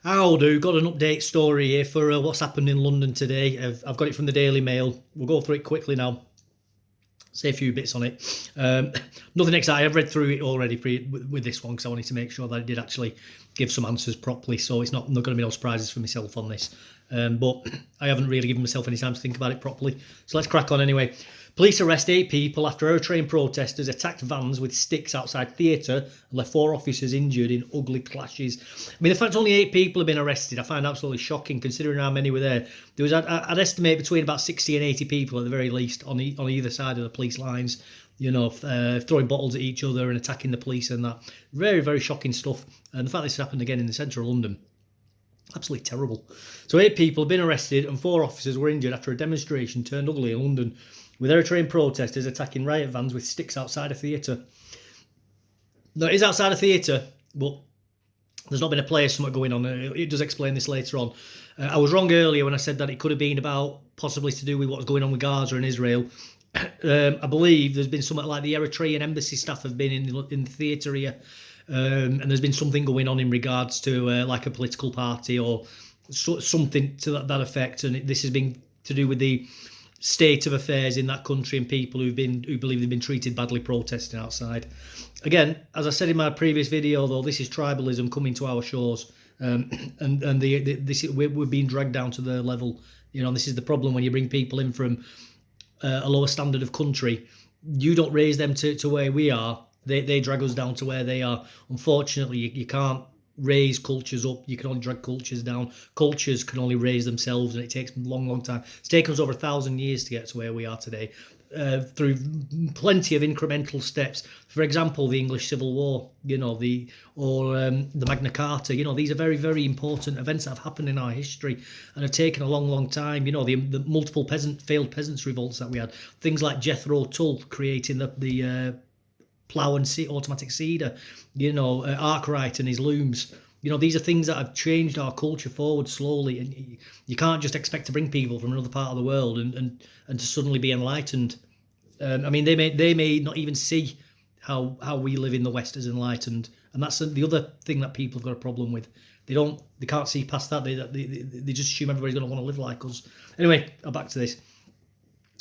How do? Got an update story here for what's happened in London today. I've got it from the Daily Mail. We'll go through it quickly now. Say a few bits on it. Nothing exciting. I've read through it already with this one because I wanted to make sure that it did actually give some answers properly. So it's not going to be no surprises for myself on this. But I haven't really given myself any time to think about it properly. So let's crack on anyway. Police arrest 8 people after Eritrean protesters attacked vans with sticks outside theatre and left 4 officers injured in ugly clashes. I mean, the fact only 8 people have been arrested, I find absolutely shocking considering how many were there. There was, I'd estimate, between about 60 and 80 people at the very least on either side of the police lines, throwing bottles at each other and attacking the police and that. Very, very shocking stuff. And the fact this happened again in the centre of London, absolutely terrible. So 8 people have been arrested and 4 officers were injured after a demonstration turned ugly in London, with Eritrean protesters attacking riot vans with sticks outside a theatre. No, it is outside a theatre, but there's not been a play or something going on. It does explain this later on. I was wrong earlier when I said that it could have been about possibly to do with what's going on with Gaza and Israel. I believe there's been something like the Eritrean embassy staff have been in the theatre here, and there's been something going on in regards to like a political party or something to that effect, and this has been to do with the state of affairs in that country and people who believe they've been treated badly protesting outside. Again, as I said in my previous video, though, this is tribalism coming to our shores, we're being dragged down to their level. This is the problem when you bring people in from a lower standard of country. You don't raise them to where we are. They drag us down to where they are. Unfortunately, you can't raise cultures up. You can only drag cultures down. Cultures can only raise themselves, and it takes a long time. It's taken us over 1,000 years to get to where we are today, through plenty of incremental steps. For example, the English Civil War, the Magna Carta. These are very, very important events that have happened in our history and have taken a long time. The multiple failed peasants revolts that we had. Things like Jethro Tull creating the plough and automatic seeder, Arkwright and his looms. These are things that have changed our culture forward slowly, and you can't just expect to bring people from another part of the world and to suddenly be enlightened. I mean, they may not even see how we live in the West as enlightened, and that's the other thing that people have got a problem with. They can't see past that. They just assume everybody's going to want to live like us. Anyway, back to this.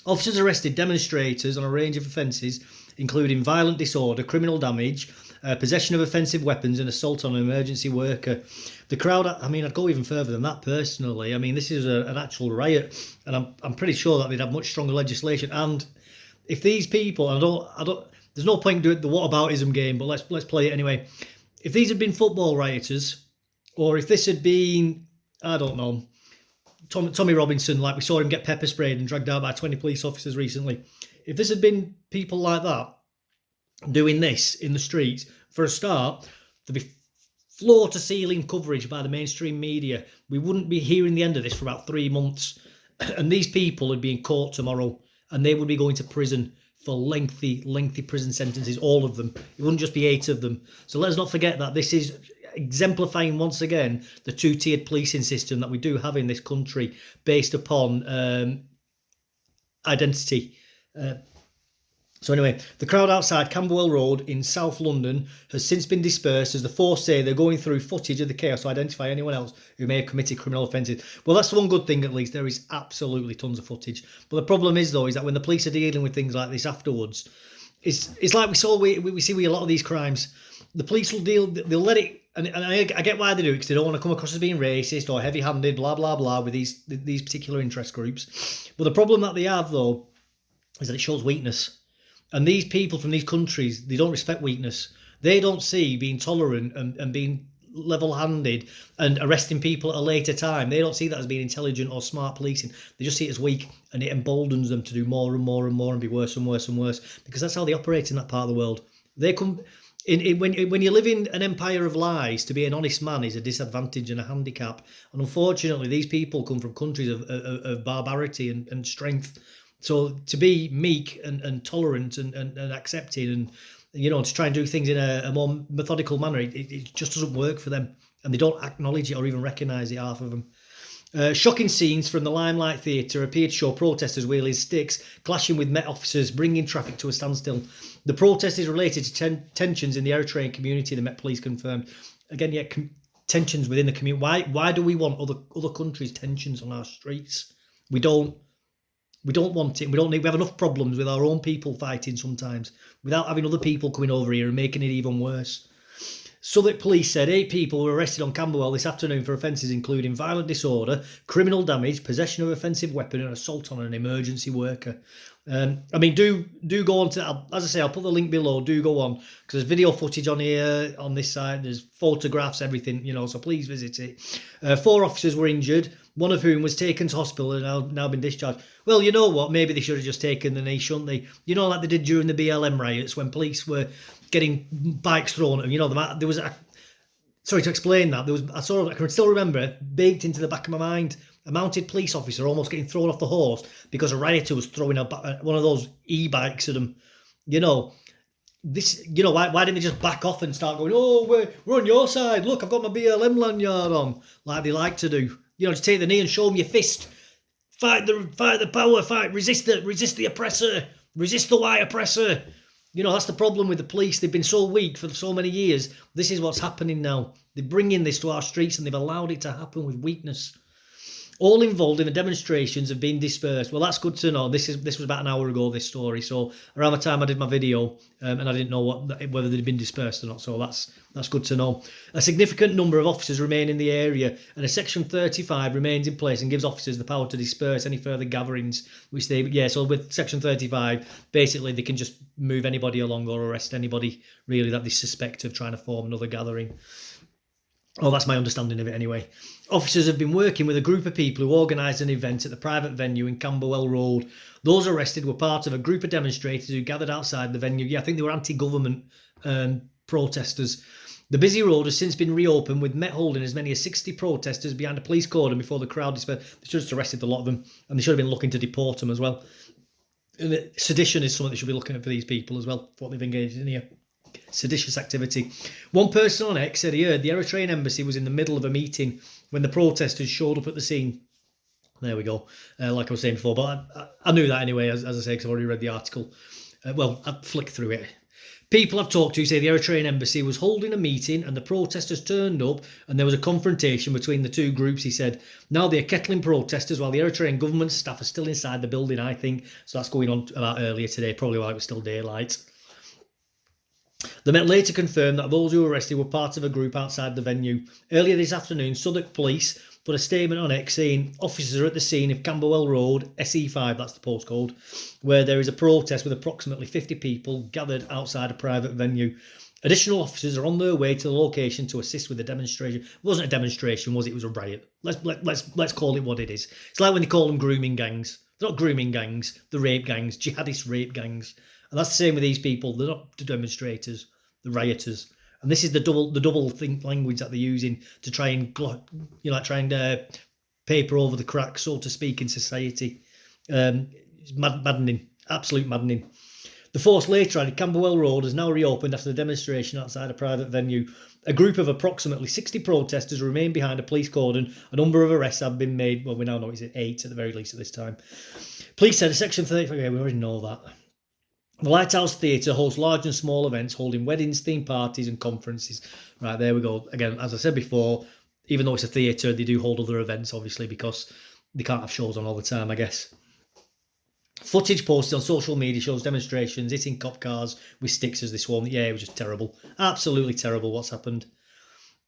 Officers arrested demonstrators on a range of offences, including violent disorder, criminal damage, possession of offensive weapons and assault on an emergency worker. The crowd, I'd go even further than that personally. I mean, this is an actual riot, and I'm pretty sure that they'd have much stronger legislation. And if these people, I don't there's no point doing the whataboutism game, but let's play it anyway. If these had been football rioters, or if this had been, I don't know, Tommy Robinson, like we saw him get pepper sprayed and dragged out by 20 police officers recently. If this had been people like that doing this in the streets, for a start, there'd be floor-to-ceiling coverage by the mainstream media. We wouldn't be hearing the end of this for about 3 months. And these people would be in court tomorrow, and they would be going to prison for lengthy prison sentences, all of them. It wouldn't just be 8 of them. So let's not forget that this is exemplifying once again the 2-tiered policing system that we do have in this country based upon identity. So anyway, the crowd outside Camberwell Road in South London has since been dispersed as the force say they're going through footage of the chaos to identify anyone else who may have committed criminal offences. Well, that's one good thing, at least. There is absolutely tons of footage. But the problem is, though, is that when the police are dealing with things like this afterwards, it's like we see with a lot of these crimes. The police they'll let it, and I get why they do it, because they don't want to come across as being racist or heavy-handed, blah, blah, blah, with these particular interest groups. But the problem that they have, though, is that it shows weakness. And these people from these countries, they don't respect weakness. They don't see being tolerant and being level-handed and arresting people at a later time. They don't see that as being intelligent or smart policing. They just see it as weak, and it emboldens them to do more and more and more and be worse and worse and worse, because that's how they operate in that part of the world. They come when you live in an empire of lies, to be an honest man is a disadvantage and a handicap. And unfortunately, these people come from countries of barbarity and strength. So to be meek and tolerant and accepting and, to try and do things in a more methodical manner, it just doesn't work for them. And they don't acknowledge it or even recognise it, half of them. Shocking scenes from the Limelight Theatre appeared to show protesters wielding sticks, clashing with Met officers, bringing traffic to a standstill. The protest is related to tensions in the Eritrean community, the Met Police confirmed. Again, tensions within the community. Why do we want other countries' tensions on our streets? We don't want it. We have enough problems with our own people fighting sometimes without having other people coming over here and making it even worse. Southwark Police said 8 people were arrested on Camberwell this afternoon for offences including violent disorder, criminal damage, possession of offensive weapon and assault on an emergency worker. I mean, do go on to, as I say, I'll put the link below, do go on, because there's video footage on here, on this side, there's photographs, everything, so please visit it. 4 officers were injured, one of whom was taken to hospital and now been discharged. Well, you know what, maybe they should have just taken the knee, shouldn't they? Like they did during the BLM riots when police were getting bikes thrown at them. There was sorry to explain that. I can still remember, baked into the back of my mind, a mounted police officer almost getting thrown off the horse because a rioter was throwing one of those e-bikes at him. Why didn't they just back off and start going, oh, we're on your side. Look, I've got my BLM lanyard on, like they like to do. Just take the knee and show them your fist. Fight the power, resist the oppressor, resist the white oppressor. That's the problem with the police. They've been so weak for so many years. This is what's happening now. They're bringing this to our streets and they've allowed it to happen with weakness. All involved in the demonstrations have been dispersed. Well, that's good to know. This was about an hour ago, this story. So around the time I did my video, and I didn't know whether they'd been dispersed or not. So that's good to know. A significant number of officers remain in the area, and a Section 35 remains in place and gives officers the power to disperse any further gatherings. So with Section 35, basically they can just move anybody along or arrest anybody really that they suspect of trying to form another gathering. Oh, that's my understanding of it anyway. Officers have been working with a group of people who organised an event at the private venue in Camberwell Road. Those arrested were part of a group of demonstrators who gathered outside the venue. Yeah, I think they were anti-government protesters. The busy road has since been reopened with Met holding as many as 60 protesters behind a police cordon before the crowd dispersed. They should have just arrested a lot of them, and they should have been looking to deport them as well. And sedition is something they should be looking at for these people as well, for what they've engaged in here. Seditious activity. One person on X said he heard the Eritrean embassy was in the middle of a meeting when the protesters showed up at the scene. There we go. Like I was saying before, but I knew that anyway, as I say, because I've already read the article. I flicked through it. People I've talked to say the Eritrean embassy was holding a meeting and the protesters turned up and there was a confrontation between the two groups, he said. Now they're kettling protesters while the Eritrean government staff are still inside the building, I think. So that's going on about earlier today, probably while it was still daylight. The Met later confirmed that those who were arrested were part of a group outside the venue. Earlier this afternoon, Southwark Police put a statement on X saying officers are at the scene of Camberwell Road, SE5, that's the postcode, where there is a protest with approximately 50 people gathered outside a private venue. Additional officers are on their way to the location to assist with the demonstration. It wasn't a demonstration, was it? It was a riot. Let's call it what it is. It's like when they call them grooming gangs. They're not grooming gangs, they're rape gangs, jihadist rape gangs. And that's the same with these people. They're not the demonstrators, the rioters. And this is the doublethink language that they're using to try and paper over the cracks, so to speak, in society. It's maddening, absolute maddening. The force later added Camberwell Road has now reopened after the demonstration outside a private venue. A group of approximately 60 protesters remain behind a police cordon. A number of arrests have been made. Well, we now know it's 8 at the very least at this time. Police said a Section 35. Okay, we already know that. The Lighthouse Theatre hosts large and small events, holding weddings, theme parties and conferences. Right, there we go. Again, as I said before, even though it's a theatre, they do hold other events, obviously, because they can't have shows on all the time, I guess. Footage posted on social media shows demonstrations, hitting cop cars with sticks as this one. Yeah, it was just terrible. Absolutely terrible what's happened.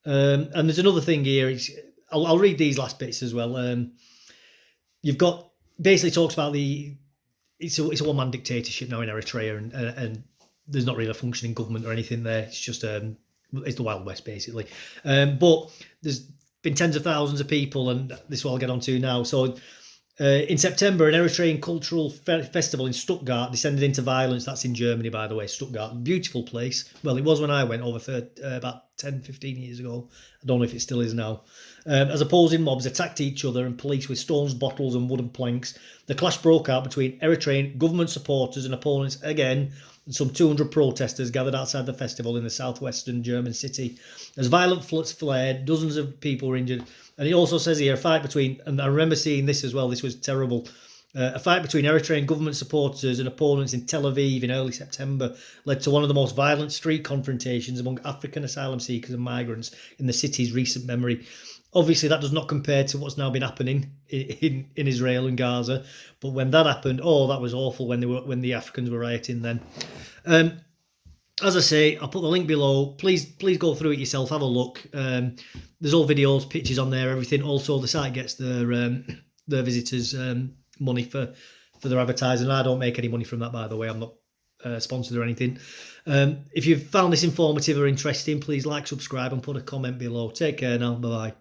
And there's another thing here. I'll read these last bits as well. You've got, basically talks about it's a one-man dictatorship now in Eritrea, and there's not really a functioning government or anything there. It's just it's the Wild West, basically. But there's been tens of thousands of people, and this is what I'll get onto now. So in September, an Eritrean cultural festival in Stuttgart descended into violence. That's in Germany, by the way, Stuttgart. Beautiful place. Well, it was when I went over about 10, 15 years ago. I don't know if it still is now. As opposing mobs attacked each other and police with stones, bottles and wooden planks. The clash broke out between Eritrean government supporters and opponents again, and some 200 protesters gathered outside the festival in the southwestern German city. As violent floods flared, dozens of people were injured. And it also says here, a fight between, and I remember seeing this as well, this was terrible, A fight between Eritrean government supporters and opponents in Tel Aviv in early September led to one of the most violent street confrontations among African asylum seekers and migrants in the city's recent memory. Obviously, that does not compare to what's now been happening in Israel and Gaza. But when that happened, that was awful when the Africans were rioting then. As I say, I'll put the link below. Please go through it yourself. Have a look. There's all videos, pictures on there, everything. Also, the site gets their visitors money for their advertising. I don't make any money from that, by the way. I'm not sponsored or anything. If you've found this informative or interesting, please like, subscribe, and put a comment below. Take care now. Bye bye.